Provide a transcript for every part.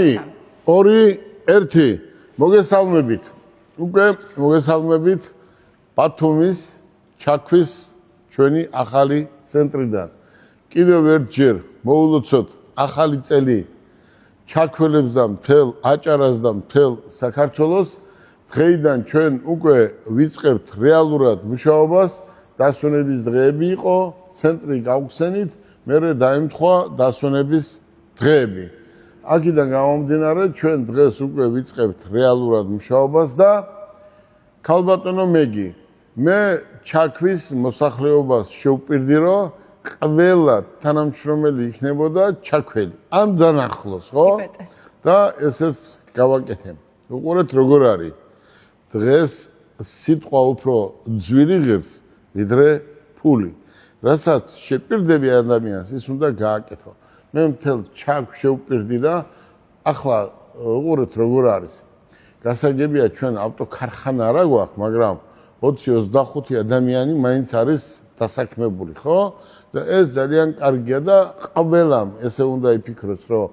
ორი ერთი მოგესალმებით უკვე მოგესალმებით ბათუმის ჩაქვის ჩვენი ახალი ცენტრიდან კიდევ ერთჯერ მოულოცოთ ახალი წელი ჩაქველებს და მთელ აჭარას და მთელ საქართველოს დღეიდან ჩვენ უკვე ვიწყებთ რეალურად მუშაობას დასვენების დღეები იყო ცენტრი გავხსენით მერე დაემთხვა დასვენების დღეები აქედან გამომდინარე ჩვენ დღეს უკვე ვიწყებთ რეალურად მუშაობას და ქალბატონო მეგი მე ჩაქვის მოსახლეობას შევპირდი რომ ყველა თანამშრომელი იქნებოდა ჩაქველი ან ძალიან ახლოს ხო და ესეც გავაკეთე უყურეთ როგორ არის დღეს სიტყვა უფრო ძვირი ღირს ვიდრე ფული რასაც შეპირდები ადამიანს ის უნდა გააკეთო მე მთელ ჩაქვს შევპირდი და ახლა უყურეთ როგორ არის გასაგებია ჩვენ ავტოქარხანა არა გვაქვს მაგრამ 20-25 ადამიანი მაინც არის დასაქმებული ხო და ეს ძალიან კარგია და ყველამ ესე უნდა იფიქროს რომ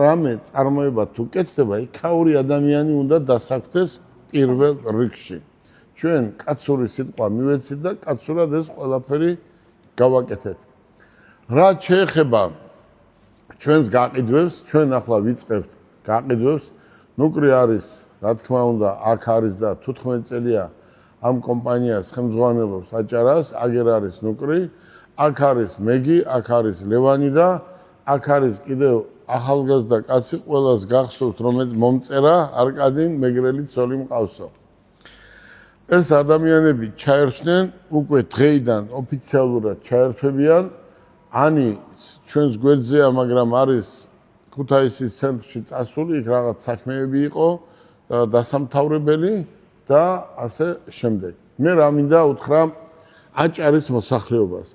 რამე წარმოება თუ კეთდება იქაური ადამიანი უნდა დასაქმდეს პირველ რიგში ჩვენ კაცური სიტყვა მივეცით და კაცურად ეს ყველაფერი გავაკეთეთ რაც შეეხება ჩვენს გაყიდვებს ჩვენ ახლა ვიწყებთ გაყიდვებს ნუკრი არის რა თქმა უნდა აქ არის და 15 წელია ამ კომპანიას ხელმძღვანელობს აჭარას აგერ არის ნუკრი აქ არის მეგი აქ არის ლევანი და აქ არის კიდევ ახალგაზრდა კაცი ყველას გახსოვთ რომ მომწერა არკადი მეგრელი ცოლი მყავსო ეს ადამიანები ჩაერთნენ უკვე დღეიდან ოფიციალურად ჩაერთვებიან ანი ჩვენს გვერდზეა მაგრამ არის ქუთაისის ცენტრში წასული იქ რაღაც საქმეები იყო დასამთავრებელი და ასე შემდეგ მე რა მინდა უთხრა აჭარის მოსახლეობას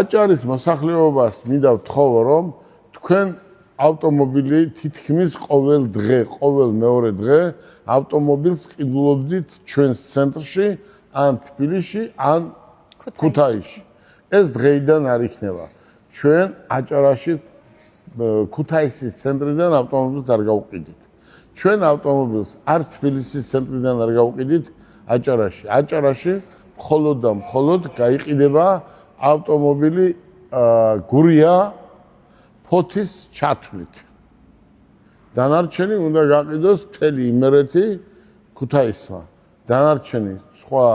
აჭარის მოსახლეობას მინდა ვთხოვო რომ თქვენ ავტომობილი თითქმის ყოველ დღე ყოველ მეორე დღე ავტომობილს ყიდულობდით ჩვენს ცენტრში ან თბილისში ან ქუთაისში ეს დღეიდან არ იქნება ჩვენ აჭარაში ქუთაისის ცენტრიდან ავტომობილს არ გავყიდით ჩვენ ავტომობილს არც თბილისის ცენტრიდან არ გავყიდით აჭარაში მხოლოდ და მხოლოდ გაიყიდება ავტომობილი გურია ფოთის ჩათვლით დანარჩენი უნდა გაყიდოს მთელი იმერეთი ქუთაისმა დანარჩენი სხვა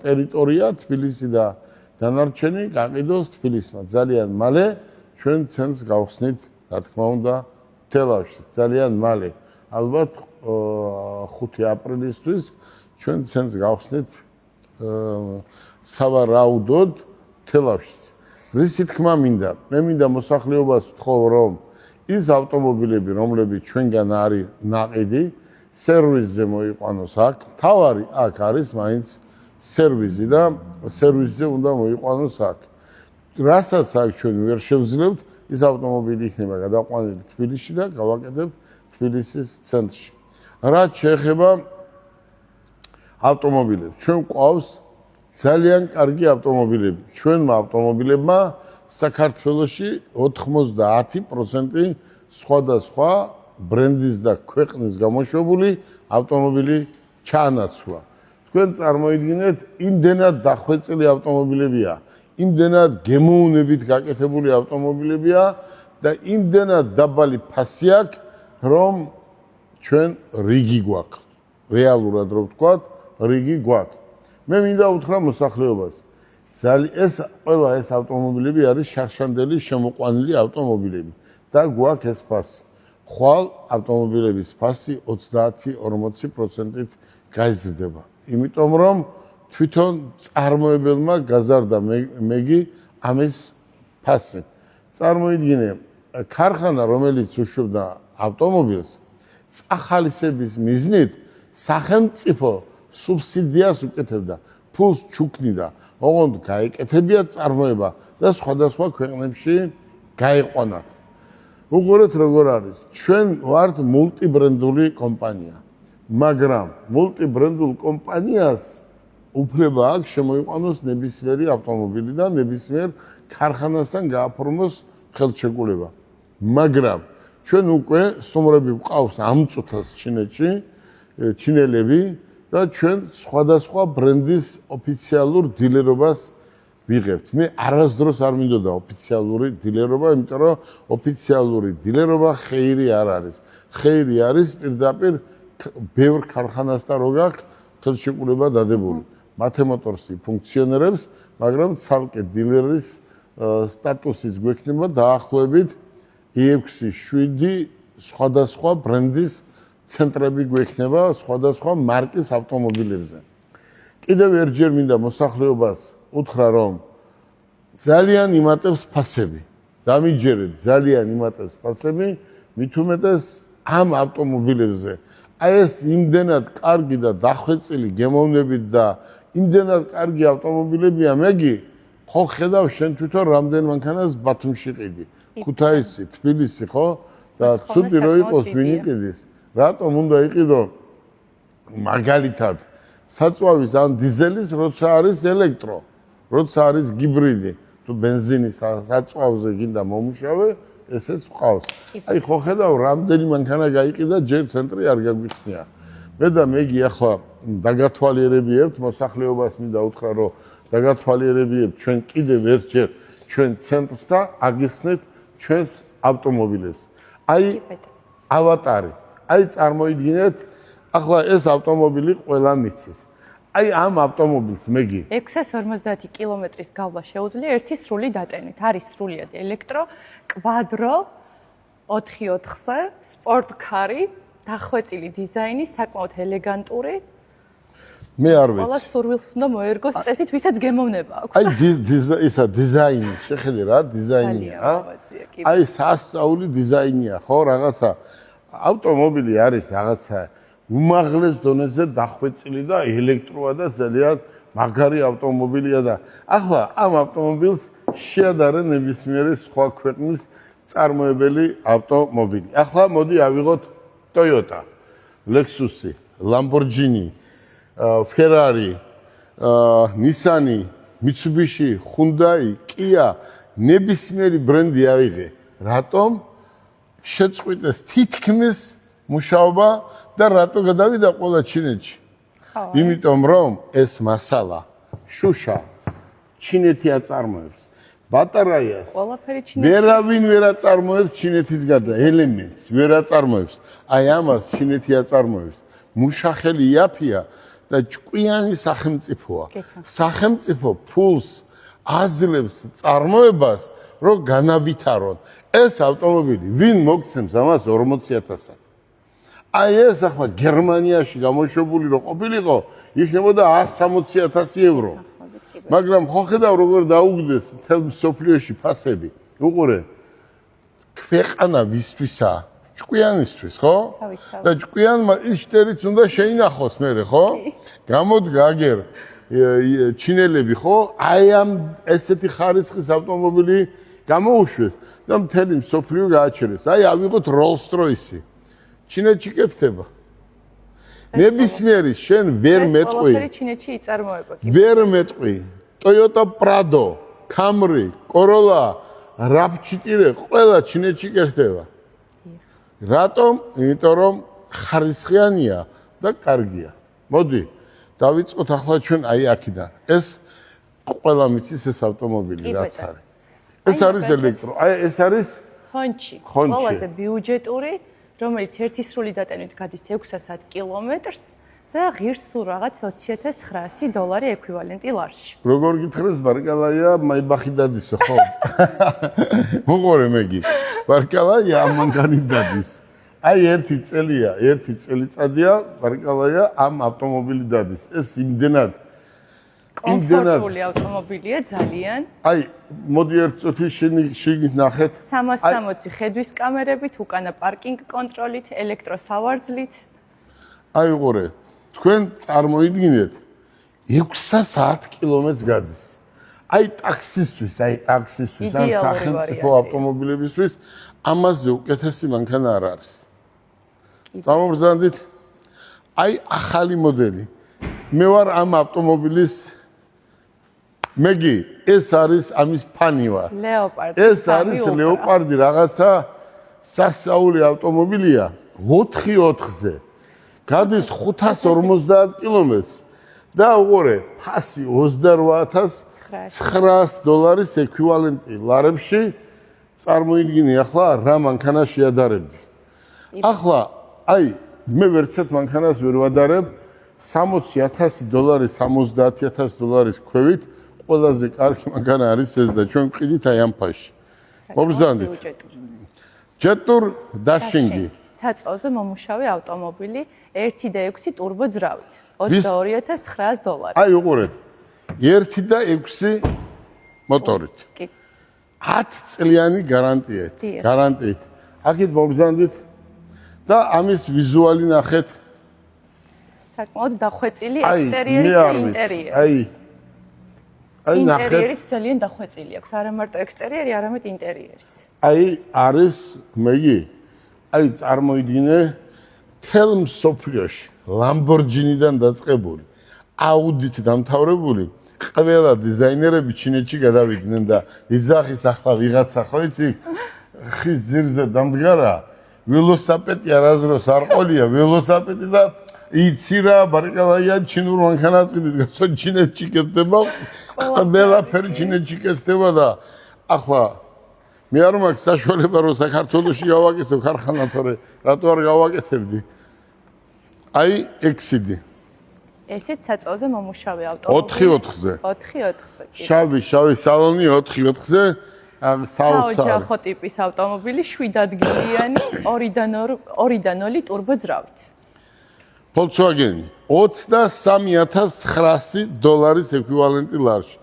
ტერიტორია თბილისი და დანარჩენი გაყიდოს თბილისმა ძალიან მალე ჩვენ ცენტრს გავხსნით რა თქმა უნდა თელავში ძალიან მალე ალბათ 5 აპრილისთვის ჩვენ ცენტრს გავხსნით სავარაუდოდ თელავში რისი თქმა მინდა მე მინდა მოსახლეობას ვთხოვ რომ ის ავტომობილები რომლებიც ჩვენგან არის ნაყიდი სერვისზე მოიყვანოს აქ თავარი აქ არის მაინც სერვისი და სერვისზე უნდა მოიყვანოს აქ რასაც აქ ჩვენ ვერ შევძლებთ ის ავტომობილი იქნება გადაყვანილი თბილისში და გავაკეთებთ თბილისის ცენტრში რაც შეეხება ავტომობილებს ჩვენ ყავს ძალიან კარგი ავტომობილები ჩვენმა ავტომობილებმა საქართველოში 90% სხვადასხვა ბრენდის და ქვეყნის გამოშვებული ავტომობილი ჩაანაცვლა თქვენ წარმოიდგინეთ იმდენად დახვეწილი ავტომობილებია იმდენად გემოვნებით გაკეთებული ავტომობილებია და იმდენად დაბალი ფასი აქვს რომ ჩვენ რიგი გვაქვს რეალურად რო ვთქვათ რიგი გვაქვს მე მინდა უთხრა მოსახლეობას ეს ყველა ეს ავტომობილები არის შარშანდელი შემოყვანილი ავტომობილები და გვაქვს ეს ფასი ხვალ ავტომობილების ფასი 30-40%-ით გაიზრდება იმიტომ რომ თვითონ წარმოებელმა გაზარდა მეგი ამის ფასი წარმოიდგინე ქარხანა რომელიც უშვებდა ავტომობილს წახალისების მიზნით სახელმწიფო სუბსიდიას უკეთებდა ფულს ჩუქნიდა ოღონდ გაეკეთებია წარმოება და სხვადასხვა ქვეყნებში გაიყვანათ უყურეთ როგორ არის ჩვენ ვართ მულტიბრენდული კომპანია მაგრამ მულტიბრენდულ კომპანიას უფლება აქვს შემოიყვანოს ნებისმიერი ავტომობილი და ნებისმიერ ქარხანასთან გააფორმოს ხელშეკრულება მაგრამ ჩვენ უკვე სტუმრები ვყავს ამ წუთას ჩინეთში, ჩინელები და ჩვენ სხვადასხვა ბრენდის ოფიციალურ დილერობას ვიღებთ. მე არასდროს არ მინდოდა ოფიციალური დილერობა, იმიტომ რომ ოფიციალური დილერობა ხეირი არ არის. ხეირი არის პირდაპირ ბევრ ქარხანასთან რო გაქვს ხელშეკრულება დადებული. მათემოტორსი ფუნქციონირებს, მაგრამ ცალკე დილერის სტატუსიც გვექნება დაახლოებით 6-7 სხვადასხვა ბრენდის ცენტრები გვექნება სხვადასხვა მარკის ავტომობილებზე. კიდევ ერთჯერ მინდა მოსახლეობას უთხრა, რომ ძალიან იმატებს ფასები. დამიჯერეთ, ძალიან იმატებს ფასები, მით უმეტეს ამ ავტომობილებზე. აი ეს იმდენად კარგი და დახვეწილი გემოვნებით და იმდენად კარგი ავტომობილებია, მეგი ხო ხედავ შენ თვითონ რამდენ მანქანას ბათუმში ყიდი. ქუთაისი, თბილისი, ხო? და ცუდი რო იყოს ვინ იყიდის. რატომ უნდა იყიდო მაგალითად საწვავის ან დიზელის, როცა არის ელექტრო, როცა არის გიბრიდი, თუ ბენზინის საწვავზე გინდა მომუშავე, ესეც ყავს. აი ხო ხედავ რამდენი მანქანა გაიყიდა, ჯერ ცენტრი არ გაგვიხსნია. მე და მეგი ახლა დაგათვალიერებიებთ მოსახლეობას, მინდა უთხრა, რომ დაგათვალიერებიებთ ჩვენ კიდევ ერთჯერ ჩვენ ცენტრს და აგიხსნით ჩვენს ავტომობილებს. აი ავატარი. აი წარმოიდგინეთ, ახლა ეს ავტომობილი ყველა მიცის. აი ამ ავტომობილს მეგი 650 კილომეტრის გავლა შეუძლია ერთი სრული დატენით. არის სრულიად ელექტრო, კვადრო, 4x4-ზე, სპორტკარი, დახვეწილი დიზაინი, საკმაოდ ელეგანტური. მე არ ვიცი. ყველა სურვილს უნდა მოერგოს წესით, ვისაც გემოვნება აქვს. აი ისა დიზაინი, შეხედე რა დიზაინია, აი სასწაული დიზაინია, ხო, რაღაცა ავტომობილი არის რაღაცა უმაღლეს დონეზე დახვეწილი და ელექტროა და ძალიან მაგარი ავტომობილია და ახლა ამ ავტომობილს შეადარენ ნებისმიერი სხვა ქვეყნის წარმოებელი ავტომობილი. ახლა მოდი ავიღოთ Toyota, Lexus, Lamborghini, Ferrari, Nissan, Mitsubishi, Hyundai, Kia, ნებისმიერი ბრენდი ავიღე. რატომ შეწყვიტეს თითქმის მუშაობა და რატო გადავიდა ყველა ჩინეთში? იმიტომ რომ ეს მასალა შუშა ჩინეთი აწარმოებს. ბატარეას ვერავინ ვერ აწარმოებს ჩინეთის გარდა ელემენტს ვერ აწარმოებს. აი ამას ჩინეთი აწარმოებს. მუშახელი იაფია და ჭკვიანი სახელმწიფოა. სახელმწიფო ფულს აძლევს წარმოებას, რომ განავითარონ. ეს ავტომობილი ვინ მოგცემს ამას 40,000-ად? აი ეს ახლა გერმანიაში გამოშვებული რო ყოფილიყო, იქნებოდა 160,000 ევრო. მაგრამ ხო ხედავ როგორ დაუგდეს მთელ მსოფლიოში ფასები. უყურე, ქვეყანა ვისთვისაა? ჭკვიანისთვის, ხო? და ჭკვიანმა ის შტერიც უნდა შეინახოს მერე, ხო? გამოდგა აგერ ჩინელები, ხო? აი ამ ესეთი ხარისხის ავტომობილი გამოუშვეს და მთელი მსოფლიო გააჩერეს. აი ავიღოთ Rolls-Royce. ჩინეთში კეთდება. ნებისმიერი შენ ვერ მეტყვი. ჩინეთში იწარმოება. ვერ მეტყვი. Toyota Prado, Camry, Corolla, RAV4 ყველა ჩინეთში კეთდება. რატომ? იმიტომ რომ ხარისხიანია და კარგია. მოდი, დავიწყოთ ახლა ჩვენ აი აქედან. ეს ყველა მიცის ეს ავტომობილი რაც არის. ეს არის ელექტრო. აი ეს არის Honchi. ყველაზე ბიუჯეტური, რომელიც ერთი სრული დატენით გადის 600 კილომეტრს და ღირს სულ რაღაც $20,900 ეკვივალენტი ლარში. როგორ გითხრეს ბარკალაია, მაიბახი დადისო, ხო? მოყურე მეგი. ბარკალაია ამ მანქანით დადის. აი ერთი წელიწადია ბარკალაია ამ ავტომობილი დადის. ეს იმდენად კომფორტული ავტომობილია ძალიან. აი, მოდი ერთ წუთი შიგნით ნახეთ. 360 ხედვის კამერებით, უკანა პარკინგ კონტროლით, ელექტროსავარძლით. აი უყურე, თქვენ წარმოიდგინეთ 600 კილომეტრს გადის. აი ტაქსისტვის, ან სახელმწიფო ავტომობილებისთვის ამაზე უკეთესი მანქანა არ არის. წამობრძანდით. აი ახალი მოდელი. მე ვარ ამ ავტომობილის მეგი, ეს არის ამის ფანი ვარ. ლეოპარდი. ეს არის ლეოპარდი რაღაცა სასწაული ავტომობილია 4-4-ზე. გადის 550 კილომეტრს და უყურე, ფასი $28,900 ექვივალენტი ლარებში. წარმოიდგინე ახლა რა მანქანა შეადარებდი. ახლა აი მე ვერცად მანქანას ვერ ვადარებ $60,000 $70,000 ქვევით ყველაზე კარგი მანქანა არის ეს და ჩვენ ვყიდით აი ამ ფასში. მოგზავნით. ჯეტურ დაშინგი. საწოლზე მომუშავე ავტომობილი 1.6 ტურბო ძრავით. $22,900. აი უყურეთ. 1.6 მოტორით. კი. 10 წლიანი გარანტიით. აქეთ მოგზავნით და ამის ვიზუალი ნახეთ. საკმაოდ დახვეწილი ექსტერიერი და ინტერიერი. აი ნახეთ. ინტერიერიც ძალიან დახვეწილი აქვს, არა მარტო ექსტერიერი, არამედ ინტერიერიც. აი არის მეგი. აი წარმოიდგინე თელ მსოფლიოში ლამბორჯინიდან დაწყებული, აუდით დამთავრებული ყველა დიზაინერები ჩინეთში გადავიდნენ და იძახის ახლა ვიღაცა ხო იცი ხის ძირზე დამდგარა ველოსიპედი არაზროს არ ყოლია ველოსიპედი და იცი რა ბარიკალაია ჩინურ მანქანას ყიდის გასო ჩინეთში კეთდება ყველაფერი ჩინეთში კეთდება და ახლა მე არ მაქვს საშუალება რომ საქართველოში გავაკეთო ქარხანა თორე რატო არ გავაკეთებდი აი ექსიდი ესეც საწოლზე მომუშავე ავტომობილი 4-4-ზე 4-4-ზე შავი სალონი 4-4-ზე საოჯახო ტიპის ავტომობილი 7 ადგილიანი 2.2 ტურბო ძრავით Volkswagen $23,900 ეკვივალენტი ლარში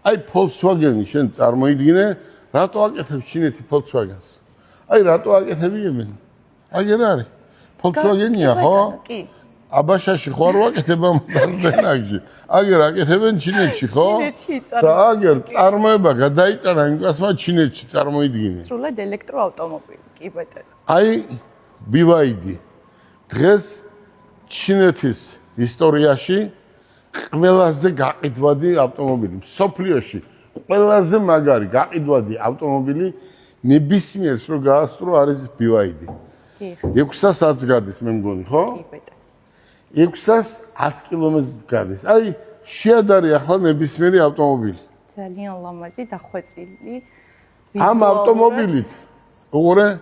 აი Volkswagen-ი შენ წარმოიდგინე რატო აკეთებ ჩინეთი Volkswagen-ს აი რატო აკეთები ემენ აგერ არის Volkswagen-ია ხო კი აბაშაში ხო არ ვაკეთებ ამ ზენაგში აგერ აკეთებენ ჩინეთში ხო და აგერ წარმოება გადაიტანა იმ კაცმა ჩინეთში წარმოიდგინე სრულად ელექტროავტომობილი კი ბატონო აი BYD დღეს ჩინეთის ისტორიაში ყველაზე გაყიდვადი ავტომობილი მსოფლიოში ყველაზე მაგარი გაყიდვადი ავტომობილი ნებისმიერს რო გაასწრო არის BYD 600-ს გადის მე მგონი ხო კი ბატონო 610 კილომეტრს გადის. აი შეადარი ახლა ნებისმიერი ავტომობილი. ძალიან ლამაზი დახვეწილი ამ ავტომობილით უყურე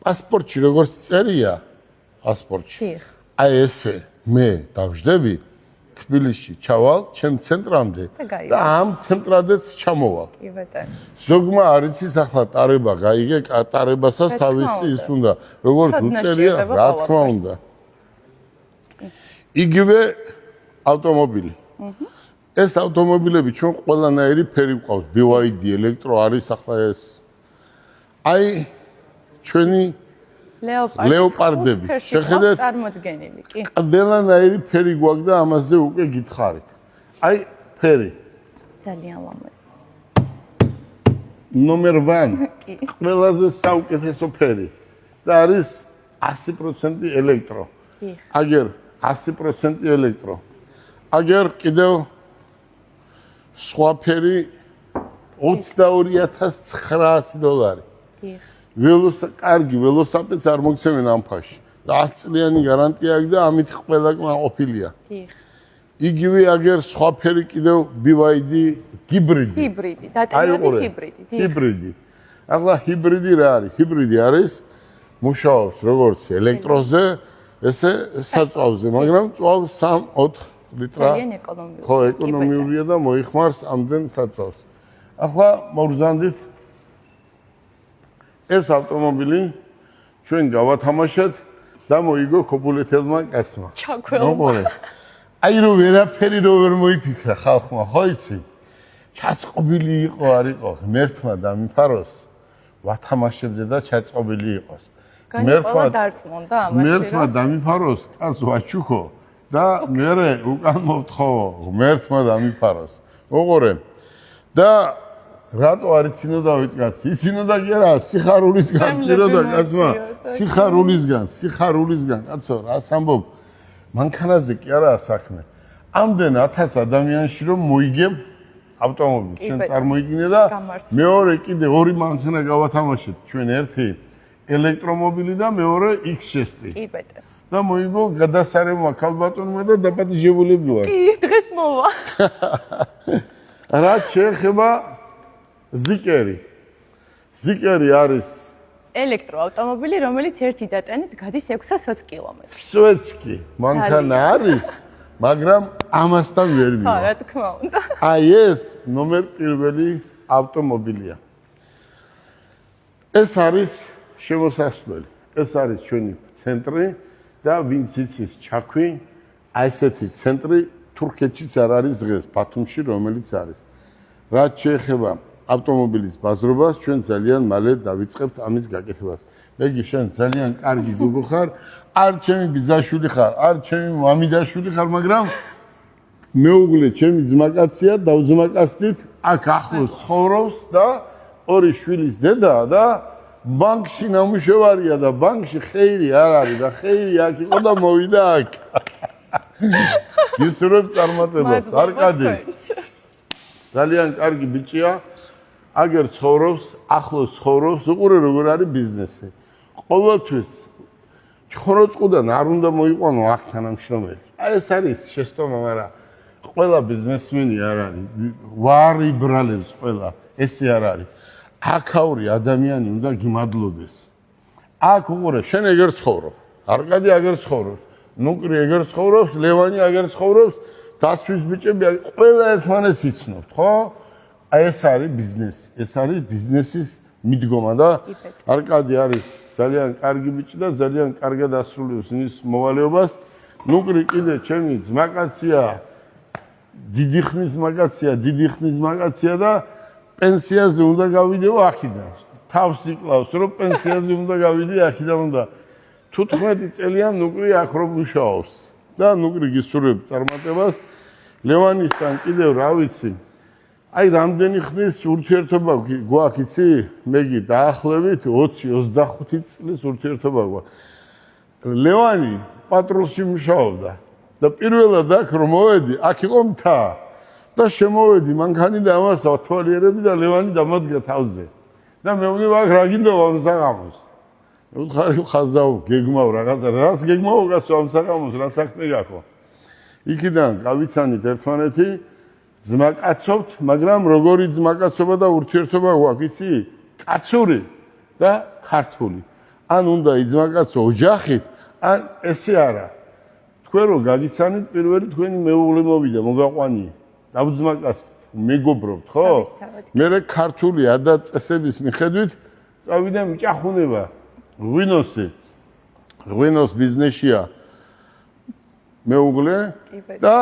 პასპორტში როგორც წერია პასპორტში. აი ესე მე დავждები თბილისში ჩავალ ჩემ ცენტრამდე და ამ ცენტრადაც ჩამოვალ. კი ბატონო. ზოგმა არ იცის ახლა ტარება გაიგე ტარებასაც თავისი ის უნდა როგორც უწერია რა თქმა უნდა. იგივე ავტომობილი. ეს ავტომობილები ჩვენ ყველანაირი ფერი გვყავს. BYD ელექტრო არის ახლა ეს. აი ჩვენი ლეოპარდები. შეხედეთ წარმოდგენილი, კი. ყველანაირი ფერი გვაქვს და ამაზე უკვე გითხარით. აი ფერი. ძალიან ლამაზი. ნომერ 1. კი. ყველაზე საუკეთესო ფერი. და არის 100% ელექტრო. კი. აგერ 100% ელექტრო. აგერ კიდევ სხვა ფერი $22,900. დიახ. კარგი ველოსიპედს არ მოგცემენ ამ ფაში. და 10 წლიანი გარანტია აქვს და ამით ყველა კმაყოფილია. დიახ. იგივე აგერ სხვა ფერი კიდევ BYD ჰიბრიდი. ჰიბრიდი, დატანილი ჰიბრიდი. ჰიბრიდი. ახლა ჰიბრიდი რა არის? ჰიბრიდი არის მუშაობს როგორც ელექტროზე ესე საწვავზე, მაგრამ წვავს 3-4 ლიტრა. ძალიან ეკონომიურია. ხო, ეკონომიურია და მოიხმარს ამდენ საწვავს. ახლა მოგზავნით ეს ავტომობილი ჩვენ გავათამაშეთ და მოიგო ქობულეთელმა კაცმა. ჩაქველმა. აი რო ვერაფერი რო ვერ მოიფიქრა ხალხმა, ხო იცი? ჩაწყობილი იყო, არ იყო, ღმერთმა დამიფაროს. ვათამაშებდე და ჩაწყობილი იყოს. მერტმა დარწმუნდა ამაში. მერტმა დამიფაროს, კაც ვაჩუქო და მე უკან მოვთხოვო, მერტმა დამიფაროს. უყურე. და რატო არ იცინოდა ვიწყაც? იცინოდა კი არა, სიხარულისგან პიროდა კაცმა, სიხარულისგან, კაცო, რას ამბობ? მანქანაზე კი არაა საქმე. ამდენ 1000 ადამიანში რომ მოიგებ ავტომობილს, შენ წარმოიდგინე და მეორე კიდე ორი მანქანა გავათამაშეთ, ჩვენ ერთი ელექტრომობილი და მეორე X-Chest-ი. კი ბეტე. და მოიგო გადასარევმა ქალბატონმა და დაპატიჟებულები ვარ. კი, დღეს მოვა. რაც შეეხება ზიკერი. ზიკერი არის ელექტროავტომობილი, რომელიც ერთი დატანით გადის 620 კილომეტრს. სვეცკი, მანქანა არის, მაგრამ ამასთან ვერ ხო, მივა. რა თქმა უნდა. აი ეს ნომერ პირველი ავტომობილია. ეს არის შემოსასვლელი. ეს არის ჩვენი ცენტრი და ვინც იცის ჩაქვი, აი ესეთი ცენტრი თურქეთშიც არ არის დღეს, ბათუმში რომელიც არის. რაც შეეხება ავტომობილის ბაზრობას, ჩვენ ძალიან მალე დავიწყებთ ამის გაკეთებას. მეგი, შენ ძალიან კარგი გოგო ხარ, არ ჩემი ბიძაშვილი ხარ, არ ჩემი მამიდაშვილი ხარ, მაგრამ მეუღლე ჩემი ძმაკაცია, დავძმაკაცდით, აქ ახლოს ცხოვრობს და ორი შვილის დედაა და ბანკში ნამუშევარია და ბანკში ხეირი არ არის და ხეირი აქ იყო და მოვიდა აქ. გისურვებ წარმატებას, არკადი. ძალიან კარგი ბიჭია. აგერ ცხოვრობს, ახლოს ცხოვრობს, უყურე როგორ არის ბიზნესი. ყოველთვის ჩხოროწყუდან არ უნდა მოიყვანო აქ თანამშრომელი. აი ეს არის შეცდომა, მაგრამ ყველა ბიზნესმენი არ არის. ვარი ბრალებს ყველა, ესე არ არის. აქაური ადამიანი უნდა გიმადლოდეს. აქ უყურე, შენ ეგერ ცხოვრობ. არკადი აგერ ცხოვრობს. ნუკრი ეგერ ცხოვრობს, ლევანი აგერ ცხოვრობს, დასვის ბიჭები ყველა ერთმანეთს იცნობთ, ხო? აი ეს არის ბიზნესი. ეს არის ბიზნესის მიდგომა და არკადი არის ძალიან კარგი ბიჭი და ძალიან კარგად ასრულებს მის მოვალეობას. ნუკრი კიდე ჩემი ძმაკაცია, დიდი ხნის მაგაცია და პენსიაზე უნდა გავიდეო აქედან. თავს იკლავს, რომ პენსიაზე უნდა გავიდე აქედან უნდა. 15 წელია ნუკრი აქ რომ მუშაობს და ნუკრი გისურვებ წარმატებას. ლევანისთან კიდევ რა ვიცი. აი რამდენი ხნის ურთიერთობა გვაქვს, იცი? მეგი დაახლოებით 20-25 წლის ურთიერთობა გვაქვს. ლევანი პატრულში მუშაობდა და პირველად აქ რომ მოვედი, აქ იყო მთა და შემოვედი მანქანი და ამას ავთვალიერები და ლევანი დამადგა თავზე. და მე ვიღა აქ რა გინდობა ამ საღამოს. მე ვთხარი ხაზაო, გეგმავ რაღაცა, რას გეგმავ გასო ამ საღამოს, რა საქმე გაქო. იქიდან გავიცანით ერთმანეთი, ძმაკაცობთ, მაგრამ როგორი ძმაკაცობა და ურთიერთობა გვაქვს, იცი? კაცური და ქართული. ან უნდა იძმაკაცო ოჯახით, ან ესე არა. თქვენ რო გაგიცანით, პირველი თქვენი მეუღლე მოვიდა, მოგაყვანი. დავძმაკაც მეგობრობთ, ხო? მე ქართული ადაწესების მიხედვით წავიდა მიჭახუნება. ღვინოს ბიზნესია მეუღლე და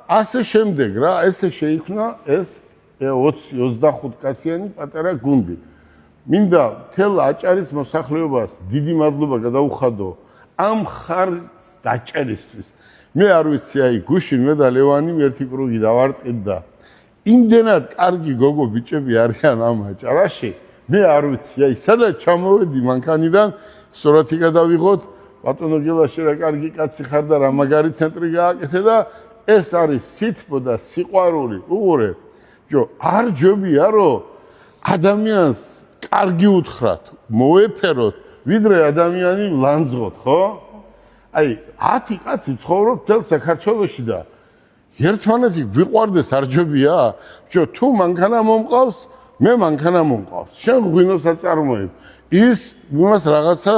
ასე შემდეგ რა, ესე შეიქმნა ეს 20-25 კაციანი პატარა გუნდი. მინდა მთელ აჭარის მოსახლეობას დიდი მადლობა გადაუხადო ამ ხარს დაჭერისთვის. მე არ ვიცი, აი გუშინ მე და ლევანი ერთი კრუგი დავარტყით და იმდენად კარგი გოგო ბიჭები არიან ამ აჭარაში. მე არ ვიცი, აი სადაც ჩამოვედი მანქანიდან, სურათი გადავიღოთ, ბატონო გელაში რა კარგი კაცი ხარ და რა მაგარი ცენტრი გააკეთე და ეს არის სითბო და სიყვარული. უყურე, ჯო, არ ჯობია რომ ადამიანს კარგი უთხრათ, მოეფეროთ, ვიდრე ადამიანი ლანძღოთ, ხო? აი 10 კაცი ცხოვრობ მთელ საქართველოში და ერთმანეთი გვიყვარდეს არ ჯობია? ჯო, თუ მანქანა მომყავს, მე მანქანა მომყავს. შენ ღვინოს აწარმოებ. ის იმას რაღაცა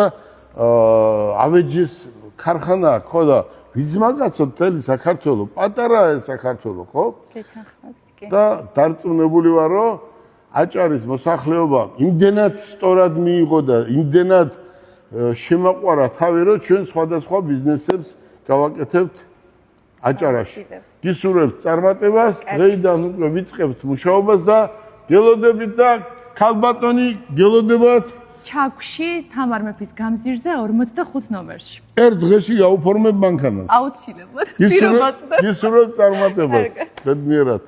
ავეჯის ქარხანა აქვს, ხო და ვიძმაკაცო მთელი საქართველო, პატარაა ეს საქართველო, ხო? გეთანხმებით კი. და დარწმუნებული ვარ, რომ აჭარის მოსახლეობა იმდენად სწორად მიიღო და იმდენად შემაყვარა თავი, რომ ჩვენ სხვადასხვა ბიზნესებს გავაკეთებთ აჭარაში. გისურვებთ წარმატებას, დღეიდან უკვე ვიწყებთ მუშაობას და გელოდებით და ქალბატონი გელოდებათ ჩაქვში თამარ მეფის გამზირზე 45 ნომერში. ერთ დღეში გაუფორმებ მანქანას. აუცილებლად. პირობას გისურვებთ წარმატებას. ბედნიერად.